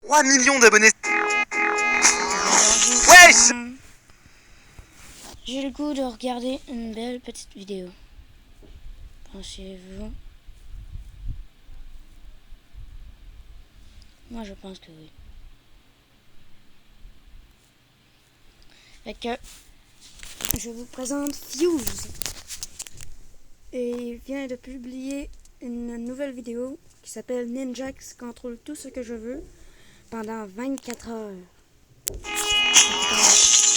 3 millions d'abonnés. Wesh! J'ai le goût de regarder une belle petite vidéo. Pensez-vous? Moi je pense que oui. Fait que je vous présente Fuse. Et il vient de publier une nouvelle vidéo qui s'appelle Ninjax contrôle tout ce que je veux pendant 24 heures.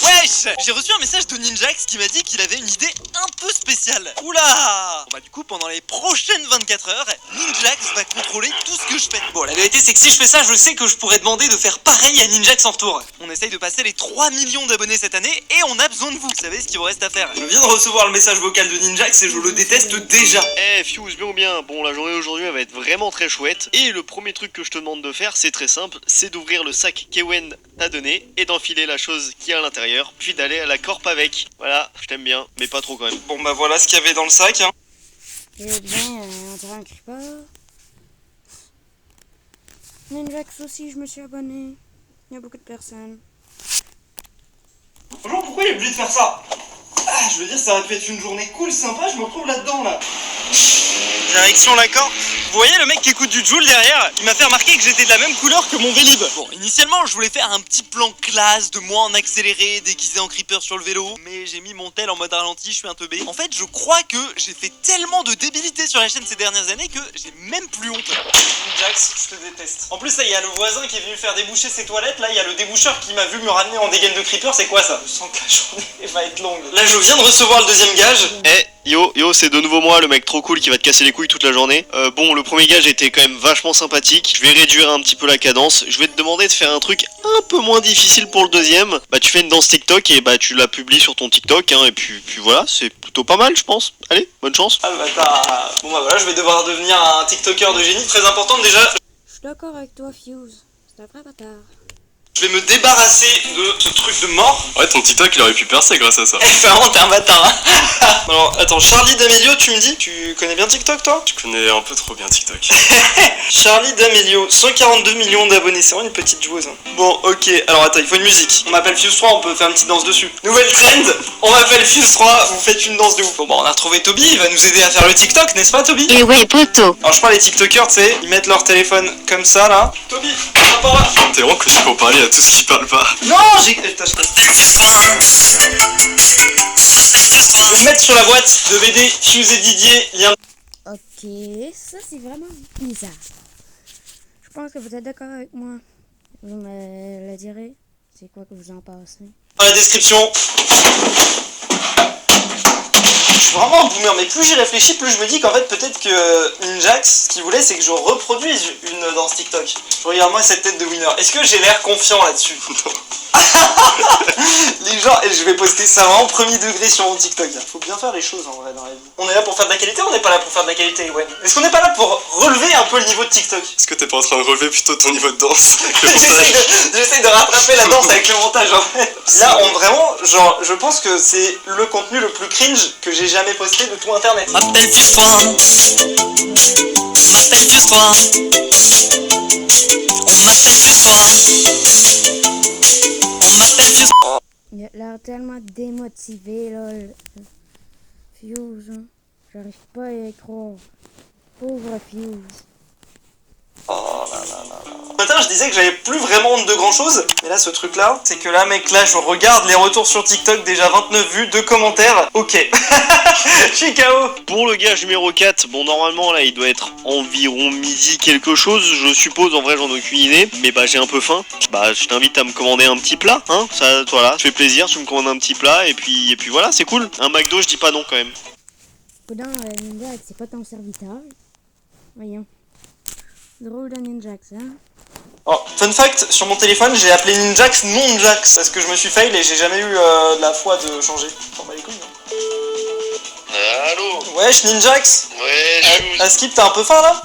Wesh! J'ai reçu un message de Ninjax qui m'a dit qu'il avait une idée un peu spéciale. Oula! Bon bah du coup pendant les prochaines 24 heures, Ninjax va contrôler tout ce que je fais. Bon la vérité c'est que si je fais ça, je sais que je pourrais demander de faire pareil à Ninjax en retour. On essaye de passer les 3 millions d'abonnés cette année et on a besoin de vous. Vous savez ce qu'il vous reste à faire. Je viens de recevoir le message vocal de Ninjax et je le déteste déjà. Eh Fuse, bien ou bien, bon la journée aujourd'hui elle va être vraiment très chouette. Et le premier truc que je te demande de faire, c'est très simple, c'est d'ouvrir le sac qu'Ewen t'a donné et d'enfiler la chose qui est à l'intérieur, puis d'aller à la corp avec. Voilà, je t'aime bien, mais pas trop quand même. Bon bah voilà ce qu'il y avait dans le sac hein. Eh bien, on dirait un creeper. Ninjax aussi, je me suis abonné. Il y a beaucoup de personnes. Bonjour, pourquoi il est obligé de faire ça? Ah, je veux dire, ça aurait pu être une journée cool, sympa, je me retrouve là-dedans, là. Direction l'accord. Vous voyez le mec qui écoute du Joule derrière? Il m'a fait remarquer que j'étais de la même couleur que mon Vélib. Bon, initialement, je voulais faire un petit plan classe de moi en accéléré, déguisé en creeper sur le vélo. Mais j'ai mis mon tel en mode ralenti, je suis un teubé. En fait, je crois que j'ai fait tellement de débilité sur la chaîne ces dernières années que j'ai même plus honte. Jax, je te déteste. En plus, là, il y a le voisin qui est venu faire déboucher ses toilettes. Là, il y a le déboucheur qui m'a vu me ramener en dégaine de creeper. C'est quoi ça? Je sens que la journée va être longue. Là, je viens de recevoir le deuxième gage. Eh yo, c'est de nouveau moi, le mec trop cool qui va te casser les couilles toute la journée. Bon, le premier gage était quand même vachement sympathique. Je vais réduire un petit peu la cadence. Je vais te demander de faire un truc un peu moins difficile pour le deuxième. Bah, tu fais une danse TikTok et bah, tu la publies sur ton TikTok, hein. Et puis voilà, c'est plutôt pas mal, je pense. Allez, bonne chance. Ah bah bon bah voilà, je vais devoir devenir un TikToker de génie. Très important déjà. Je suis d'accord avec toi, Fuse. C'est un vrai bâtard. Je vais me débarrasser de ce truc de mort. Ouais, ton TikTok il aurait pu percer grâce à ça. Vraiment, t'es un bâtard, hein. Alors, attends, Charlie D'Amelio, tu me dis? Tu connais bien TikTok, toi? Tu connais un peu trop bien TikTok. Charlie D'Amelio, 142 millions d'abonnés, c'est vraiment une petite joueuse. Hein. Bon, ok, alors attends, il faut une musique. On m'appelle Fuse 3, on peut faire une petite danse dessus. Nouvelle trend, on m'appelle Fuse 3, vous faites une danse de ouf. Bon, bah, on a retrouvé Toby, il va nous aider à faire le TikTok, n'est-ce pas, Toby? Et ouais, poteau. Alors, je crois les TikTokers, tu sais, ils mettent leur téléphone comme ça, là. Toby, viens par là. T'es vraiment connu pour parler à tout ce qui parle pas. Non, j'ai... Putain, je vais me mettre sur la boîte de BD Fuse et Didier, lien... Ok, ça c'est vraiment bizarre. Je pense que vous êtes d'accord avec moi. Vous me le direz. C'est quoi que vous en pensez? dans la description. Je suis vraiment un boomer, mais plus j'y réfléchis, plus je me dis qu'en fait peut-être que Ninjax, ce qu'il voulait, c'est que je reproduise une danse TikTok. Regarde-moi cette tête de winner. Est-ce que j'ai l'air confiant là-dessus? Les gens, et je vais poster ça vraiment premier degré sur mon TikTok. Faut bien faire les choses en vrai dans la vie. On est là pour faire de la qualité ou on n'est pas là pour faire de la qualité, Ewen? Est-ce qu'on n'est pas là pour relever un peu le niveau de TikTok? Est-ce que t'es pas en train de relever plutôt ton niveau de danse? J'essaye de rattraper la danse avec le montage en fait. Là, vraiment, genre, je pense que c'est le contenu le plus cringe que j'ai jamais posté de tout internet. M'appelle Fuse 3. M'appelle Fuse 3. On m'appelle Fuse 3. On m'appelle Fuse 3. Il a l'air tellement démotivé là. Fuse, hein. J'arrive pas à y croire. Pauvre Fuse. Oh là là là là. Ce matin, je disais que j'avais plus vraiment honte de grand chose. Mais là, ce truc là, c'est que là, mec, là, je regarde les retours sur TikTok, déjà 29 vues, 2 commentaires. Ok. Je suis KO. Pour le gage numéro 4, bon normalement là il doit être environ midi quelque chose, je suppose, en vrai j'en ai aucune idée, mais bah j'ai un peu faim. Bah je t'invite à me commander un petit plat, hein, ça voilà, ça fait plaisir, tu me commandes un petit plat et puis voilà, c'est cool. Un McDo, je dis pas non quand même. Coudonc, Ninjax, c'est pas ton serviteur. Voyons. Drôle de Ninjax, hein? Oh, fun fact, sur mon téléphone, j'ai appelé Ninjax non Jax parce que je me suis fail et j'ai jamais eu la foi de changer. T'en bats les couilles, non? Allô? Wesh, Ninjax? Ouais, À Skip, t'as un peu faim là?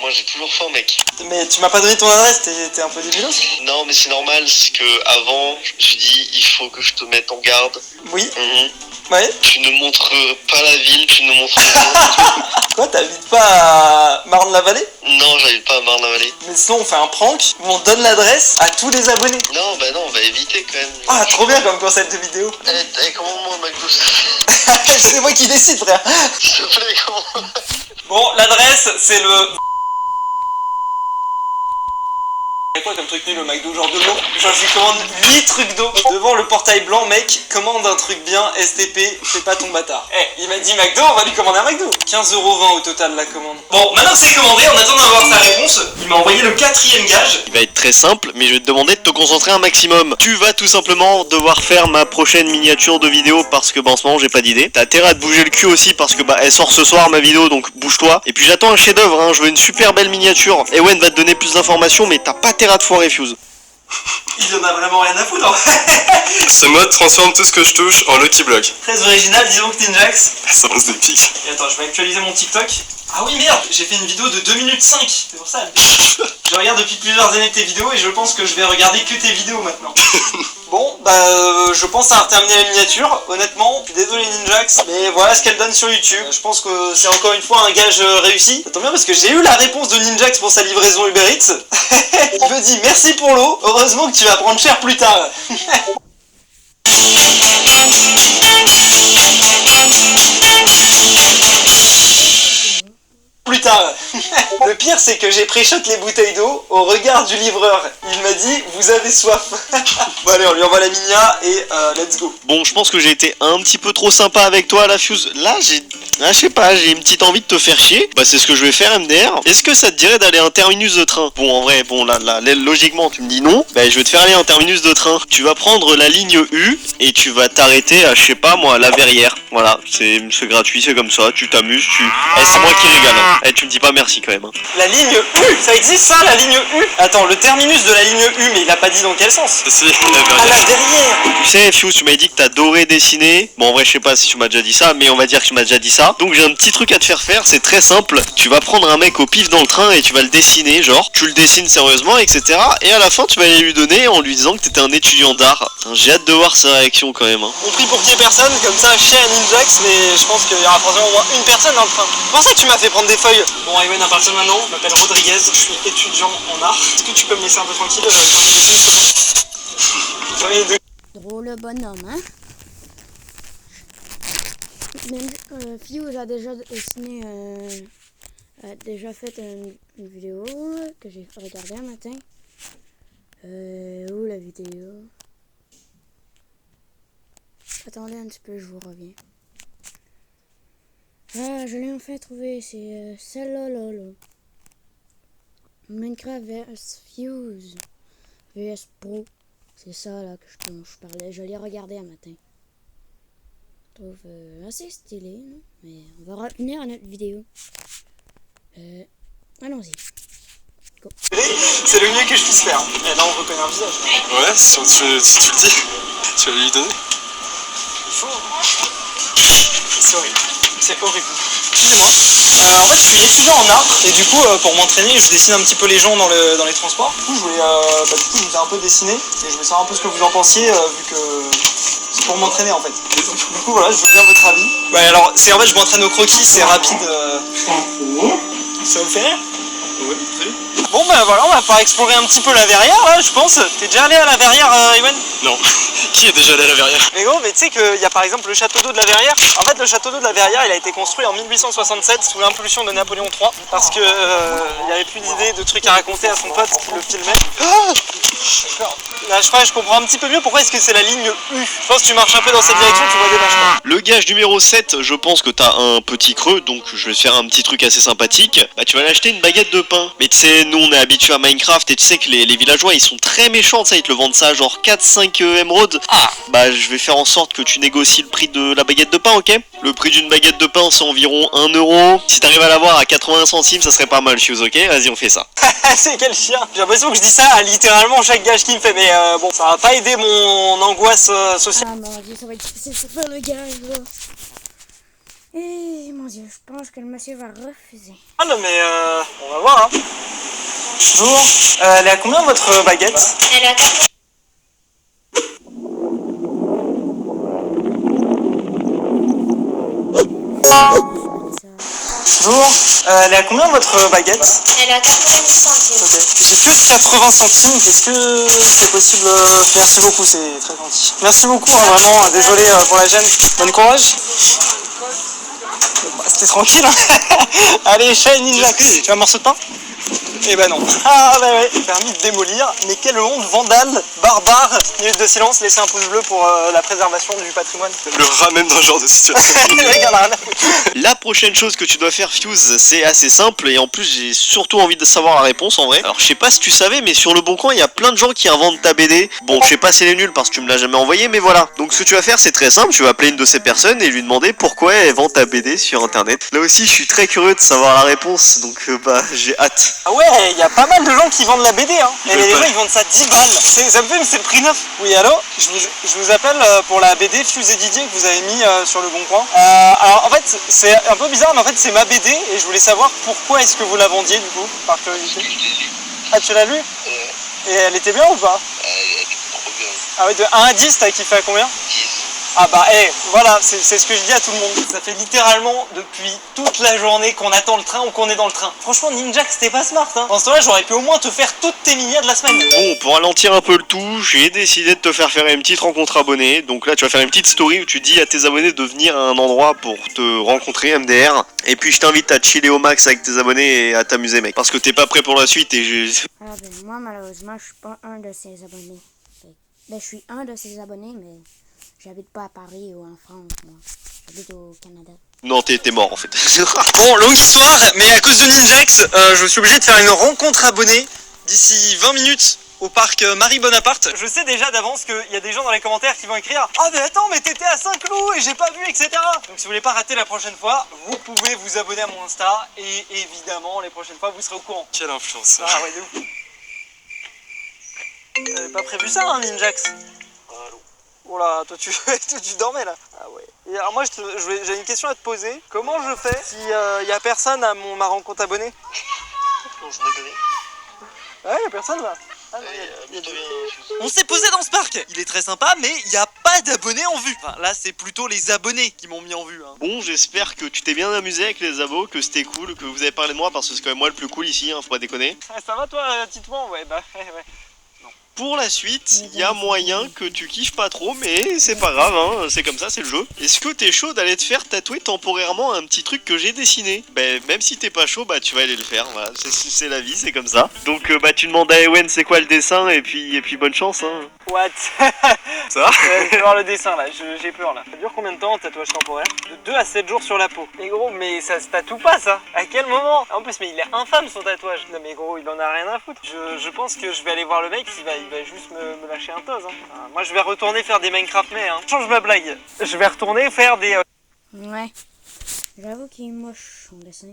moi j'ai toujours faim mec. Mais tu m'as pas donné ton adresse, t'es un peu débilos? Non mais c'est normal, c'est que avant je me suis dit il faut que je te mette en garde. Oui. Ouais. Tu ne montres pas la ville, tu ne montres rien. Quoi, t'habites pas à Marne-la-Vallée? Non, j'arrive pas à Marne-la-Vallée. Mais sinon on fait un prank où on donne l'adresse à tous les abonnés. Non, bah non, on va éviter quand même. Ah, trop bien comme concept de vidéo. Commande-moi un McDo. C'est moi qui décide, frère. S'il te plaît, commande. Bon, l'adresse, c'est le... C'est quoi comme truc nul, le McDo, genre de l'eau? Genre je lui commande 8 trucs d'eau. Devant le portail blanc, mec, commande un truc bien, STP, fais pas ton bâtard. Eh, il m'a dit McDo, on va lui commander un McDo. 15,20€ au total la commande. Bon, maintenant que c'est commandé, en attendant d'avoir sa réponse, il m'a envoyé le 4e gage. Il va être très simple, mais je vais te demander de te concentrer un maximum. Tu vas tout simplement devoir faire ma prochaine miniature de vidéo parce que en ce moment j'ai pas d'idée. T'as intérêt à te bouger le cul aussi parce que elle sort ce soir ma vidéo, donc bouge-toi. Et puis j'attends un chef-d'œuvre, hein, je veux une super belle miniature. Ewen va te donner plus d'informations, mais t'as pas intérêt à te foirer, Fuse. Il en a vraiment rien à foutre. Ce mode transforme tout ce que je touche en Lucky Block. Très original, disons que Ninjax. Ça lance des pics. Et attends, je vais actualiser mon TikTok. Ah oui, merde, j'ai fait une vidéo de 2 minutes 5. C'est pour ça. Je regarde depuis plusieurs années tes vidéos et je pense que je vais regarder que tes vidéos maintenant. Bon, je pense avoir terminé la miniature. Honnêtement, je suis désolé Ninjax, mais voilà ce qu'elle donne sur YouTube. Je pense que c'est encore une fois un gage réussi. Ça tombe bien parce que j'ai eu la réponse de Ninjax pour sa livraison Uber Eats. Il me dit merci pour l'eau, heureusement que tu vas prendre cher plus tard. Plus tard. Le pire c'est que j'ai pré-shot les bouteilles d'eau au regard du livreur. Il m'a dit vous avez soif. Bon allez, on lui envoie la minia et let's go. Bon, je pense que j'ai été un petit peu trop sympa avec toi, la Fuse. Là, je sais pas, j'ai une petite envie de te faire chier. Bah, c'est ce que je vais faire, MDR. Est-ce que ça te dirait d'aller à un terminus de train? Bon, en vrai, bon, là, logiquement, tu me dis non. Bah, je vais te faire aller à un terminus de train. Tu vas prendre la ligne U et tu vas t'arrêter à, je sais pas, moi, à la Verrière. Voilà, c'est gratuit, c'est comme ça, tu t'amuses, c'est moi qui régale, hein. Tu me dis pas merci quand même, hein. La ligne U, ça existe ça, la ligne U? Attends, le terminus de la ligne U, mais il a pas dit dans quel sens? Si, la À la Verrière. Verrière. Tu sais, Fuse, tu m'avais dit que t'as adoré dessiner. Bon, en vrai, je sais pas si tu m'as déjà dit ça, mais on va dire que tu m'as déjà dit ça. Donc, j'ai un petit truc à te faire faire, c'est très simple. Tu vas prendre un mec au pif dans le train et tu vas le dessiner, genre, tu le dessines sérieusement, etc. Et à la fin, tu vas aller lui donner en lui disant que t'étais un étudiant d'art. J'ai hâte de voir sa réaction quand même, hein. On prie pour qu'il y ait personne, comme ça, chien à Ninjax, mais je pense qu'il y aura forcément au moins une personne dans le train. C'est pour ça que tu m'as fait prendre des feuilles. Bon, Ewen, à partir de maintenant, je m'appelle Rodriguez, je suis étudiant en art. Est-ce que tu peux me laisser un peu tranquille quand je dessine, s'il te plaît? Drôle bonhomme, hein? Fuse a déjà dessiné, a déjà fait une vidéo que j'ai regardée un matin. Où la vidéo? Attendez un petit peu, je vous reviens. Ah, je l'ai enfin trouvé, c'est celle-là, là. Minecraft vs Fuse vs Pro. C'est ça là que je parlais, je l'ai regardé un matin. Je trouve assez stylé, non? Mais on va revenir à notre vidéo. Allons-y. Go. C'est le mieux que je puisse faire. Et là, on reconnaît un visage. Ouais, si tu le dis, tu vas lui donner. Il faut. C'est horrible. C'est horrible. Excusez-moi. En fait, je suis étudiant en art et du coup, pour m'entraîner, je dessine un petit peu les gens dans les transports. Du coup, je voulais, je me fais un peu dessiner et je voulais savoir un peu ce que vous en pensiez, vu que c'est pour m'entraîner en fait. Du coup, voilà, je veux bien votre avis. Ouais, alors, en fait, je m'entraîne au croquis, c'est rapide. Ça vous fait rire? Ouais, très. Bon, voilà, on va pouvoir explorer un petit peu la Verrière là, je pense. T'es déjà allé à la Verrière, Ewen? Non. Qui est déjà allé à la Verrière? Mais gros, mais tu sais qu'il y a par exemple le château d'eau de la Verrière. En fait, le château d'eau de la Verrière, il a été construit en 1867 sous l'impulsion de Napoléon III parce que il avait plus d'idées, de trucs à raconter à son pote qui le filmait. D'accord. Là, je comprends un petit peu mieux pourquoi est-ce que c'est la ligne U. Je pense que tu marches un peu dans cette direction, tu vois des vaches. Le gage numéro 7, je pense que t'as un petit creux, donc je vais te faire un petit truc assez sympathique. Bah, tu vas aller acheter une baguette de pain. Mais tu sais, nous on est habitués à Minecraft et tu sais que les villageois ils sont très méchants, ça, ils te le vendent ça genre 4-5 émeraudes. Ah, bah je vais faire en sorte que tu négocies le prix de la baguette de pain, ok? Le prix d'une baguette de pain c'est environ 1 euro. Si t'arrives à l'avoir à 80 centimes, ça serait pas mal, Fuse, ok? Vas-y, on fait ça. C'est quel chien. J'ai l'impression que je dis ça à littéralement chaque gage qui me fait, mais bon, ça va pas aider mon angoisse sociale. Ah mon dieu, ça va être difficile de faire le gage là. Et mon dieu, je pense que le monsieur va refuser. Ah non mais on va voir hein. Bonjour, elle est à combien votre baguette? Elle est à 4. Bonjour, elle est à combien votre baguette? Elle a 90 centimes. Ok. J'ai que 80 centimes, est-ce que c'est possible? Merci beaucoup, c'est très gentil. Merci beaucoup, hein, vraiment, désolé pour la gêne. Bon courage. Bah, c'était tranquille, hein. Allez, Shane Ninja, tu veux un morceau de pain? Eh ben non. Ah bah ouais, permis de démolir. Mais quelle honte, vandale, barbare. Minute de silence, laissez un pouce bleu pour la préservation du patrimoine. Le rat même dans ce genre de situation. La prochaine chose que tu dois faire, Fuse, c'est assez simple et en plus j'ai surtout envie de savoir la réponse en vrai. Alors je sais pas si tu savais, mais sur le Bon Coin il y a plein de gens qui inventent ta BD. Bon, je sais pas si elle est nulle parce que tu me l'as jamais envoyé, mais voilà. Donc ce que tu vas faire c'est très simple, tu vas appeler une de ces personnes et lui demander pourquoi elle vend ta BD sur internet. Là aussi je suis très curieux de savoir la réponse, donc bah j'ai hâte. Ah ouais, il y a pas mal de gens qui vendent la BD, hein. Et les gens ils vendent ça 10 balles. Ça me fait, mais c'est le prix neuf. Oui, allô, je vous appelle pour la BD Fuse et Didier que vous avez mis sur le Bon Coin. Alors en fait c'est un peu bizarre, mais en fait c'est ma BD et je voulais savoir pourquoi est-ce que vous la vendiez du coup, par curiosité. Ah, tu l'as lu? Et elle était bien ou pas? Elle était trop bien. Ah ouais, de 1 à 10 t'as kiffé à combien? 10. Ah bah voilà, c'est ce que je dis à tout le monde. Ça fait littéralement depuis toute la journée qu'on attend le train ou qu'on est dans le train. Franchement Ninjax c'était pas smart, hein. En ce temps-là j'aurais pu au moins te faire toutes tes minières de la semaine. Bon, pour ralentir un peu le tout, j'ai décidé de te faire une petite rencontre abonnée. Donc là tu vas faire une petite story où tu dis à tes abonnés de venir à un endroit pour te rencontrer, MDR. Et puis je t'invite à chiller au max avec tes abonnés et à t'amuser mec. Parce que t'es pas prêt pour la suite et Ah ben moi malheureusement je suis pas un de ses abonnés. Ben je suis un de ses abonnés mais j'habite pas à Paris ou en France moi. J'habite au Canada. Non, t'es mort en fait. Bon, longue histoire, mais à cause de Ninjax, je suis obligé de faire une rencontre abonnée d'ici 20 minutes au parc Marie Bonaparte. Je sais déjà d'avance qu'il y a des gens dans les commentaires qui vont écrire « Ah mais attends, mais t'étais à Saint-Cloud et j'ai pas vu, etc. » Donc si vous voulez pas rater la prochaine fois, vous pouvez vous abonner à mon Insta et évidemment, les prochaines fois, vous serez au courant. Quelle influence. Ah ouais, de ouf. T'avais pas prévu ça, hein, Ninjax? Oh là, toi tu dormais là. Ah ouais. Et alors moi j'ai une question à te poser. Comment je fais si y a personne à ma rencontre abonnée? Non, je rigolais. Ouais, y a personne là. Ah, On s'est posé dans ce parc. Il est très sympa, mais il n'y a pas d'abonnés en vue. Enfin, là, c'est plutôt les abonnés qui m'ont mis en vue. Hein. Bon, j'espère que tu t'es bien amusé avec les abos, que c'était cool, que vous avez parlé de moi parce que c'est quand même moi le plus cool ici, hein, faut pas déconner. Ah, ça va toi, Titouan? Ouais, bah ouais. Pour la suite, il y a moyen que tu kiffes pas trop, mais c'est pas grave, hein, c'est comme ça, c'est le jeu. Est-ce que t'es chaud d'aller te faire tatouer temporairement un petit truc que j'ai dessiné? Ben, même si t'es pas chaud, bah tu vas aller le faire, voilà, c'est la vie, c'est comme ça. Donc bah tu demandes à Ewen c'est quoi le dessin, et puis bonne chance, hein. What? Ça va? Je vais voir le dessin là, j'ai peur là. Ça dure combien de temps un tatouage temporaire? De 2 à 7 jours sur la peau. Mais gros, mais ça se tatoue pas ça? À quel moment? En plus, mais il est infâme son tatouage. Non mais gros, il en a rien à foutre. Je pense que je vais aller voir le mec, il va juste me lâcher un toz. Hein. Enfin, moi je vais retourner faire des Minecraft mais hein. Change ma blague. Je vais retourner faire des... Ouais. J'avoue qu'il est moche son dessin.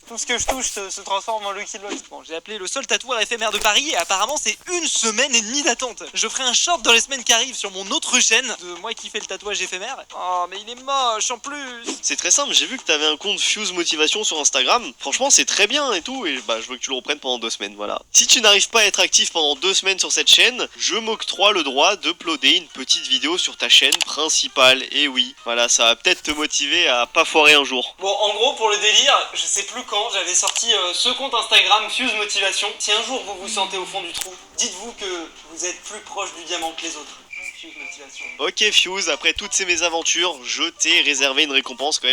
Tout ce que je touche se transforme en Lucky Lot. Bon, j'ai appelé le seul tatoueur éphémère de Paris et apparemment c'est 1 semaine et demie d'attente. Je ferai un short dans les semaines qui arrivent sur mon autre chaîne de moi qui fais le tatouage éphémère. Oh, mais il est moche en plus. C'est très simple, j'ai vu que t'avais un compte Fuse Motivation sur Instagram. Franchement, c'est très bien et tout, et bah je veux que tu le reprennes pendant 2 semaines, voilà. Si tu n'arrives pas à être actif pendant 2 semaines sur cette chaîne, je m'octroie le droit d'uploader une petite vidéo sur ta chaîne principale. Et oui, voilà, ça va peut-être te motiver à pas foirer un jour. Bon, en gros, pour le délire, je sais plus quand, j'avais sorti ce compte Instagram Fuse Motivation. Si un jour vous vous sentez au fond du trou, dites-vous que vous êtes plus proche du diamant que les autres. Fuse Motivation. Ok Fuse, après toutes ces mésaventures, je t'ai réservé une récompense quand même.